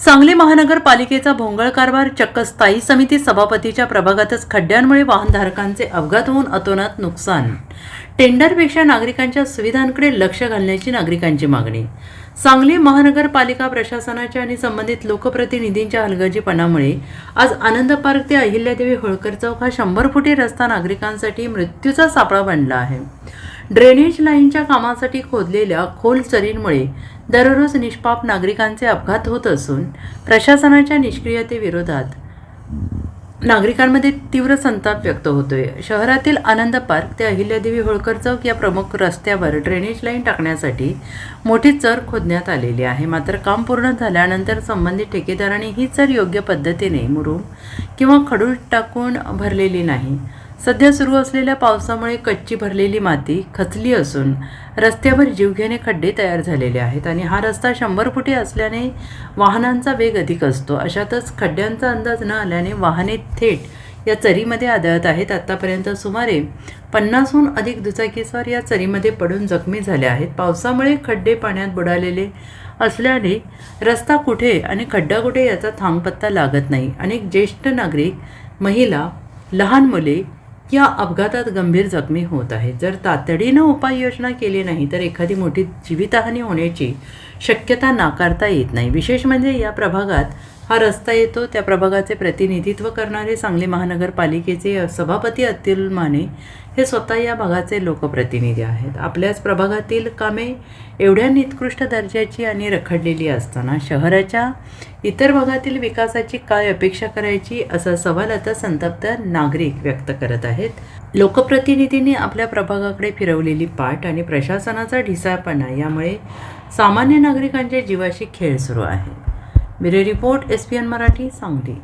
सांगली महानगरपालिकेचा भोंगळ कारभार, चक्क स्थायी समिती सभापतीच्या प्रभागातच खड्ड्यांमुळे वाहनधारकांचे अपघात होऊन अतोनात नुकसान. टेंडरपेक्षा नागरिकांच्या सुविधांकडे लक्ष घालण्याची नागरिकांची मागणी. सांगली महानगरपालिका प्रशासनाच्या आणि संबंधित लोकप्रतिनिधींच्या हलगर्जीपणामुळे आज आनंद पार्क ते अहिल्यादेवी होळकर चौक हा 100 फुटी रस्ता नागरिकांसाठी मृत्यूचा सापळा बनला आहे. ड्रेनेज लाईनच्या कामासाठी खोदलेल्या खोल चरींमुळे दररोज निष्पाप नागरिकांचे अपघात होत असून प्रशासनाच्या निष्क्रियतेविरोधात नागरिकांमध्ये तीव्र संताप व्यक्त होतोय. शहरातील आनंद पार्क ते अहिल्यादेवी होळकर चौक या प्रमुख रस्त्यावर ड्रेनेज लाईन टाकण्यासाठी मोठी चर खोदण्यात आलेली आहे. मात्र काम पूर्ण झाल्यानंतर संबंधित ठेकेदारांनी ही चर योग्य पद्धतीने मुरुम किंवा खडूळ टाकून भरलेली नाही. सध्या सुरू असलेल्या पावसामुळे कच्ची भरलेली माती खचली असून रस्त्यावर जीवघेणे खड्डे तयार झालेले आहेत आणि हा रस्ता 100 फुटी असल्याने वाहनांचा वेग अधिक असतो. अशातच खड्ड्यांचा अंदाज न आल्याने वाहने थेट या चरीमध्ये आदळत आहेत. आतापर्यंत सुमारे 50हून अधिक दुचाकीस्वार या चरीमध्ये पडून जखमी झाले आहेत. पावसामुळे खड्डे पाण्यात बुडालेले असल्याने रस्ता कुठे आणि खड्डा कुठे याचा थांगपत्ता लागत नाही. अनेक ज्येष्ठ नागरिक, महिला, लहान मुले या अपघातात गंभीर जखमी होत आहेत. जर तातडीनं उपाययोजना केली नाही तर एखादी मोठी जीवितहानी होण्याची शक्यता नाकारता येत नाही. विशेष म्हणजे या प्रभागात हा रस्ता येतो. त्या प्रभागाचे प्रतिनिधित्व करणारे सांगली महानगरपालिकेचे सभापती अतुल माने हे स्वतः या भागाचे लोकप्रतिनिधी आहेत. आपल्याच प्रभागातील कामे एवढ्या निकृष्ट दर्जाची आणि रखडलेली असताना शहराच्या इतर भागातील विकासाची काय अपेक्षा करायची, असा सवाल आता संतप्त नागरिक व्यक्त करत आहेत. लोकप्रतिनिधींनी आपल्या प्रभागाकडे फिरवलेली पाठ आणि प्रशासनाचा ढिसाळपणा यामुळे सामान्य नागरिकांच्या जीवाशी खेळ सुरू आहे. Bureau report, SPN Marathi, Sangli.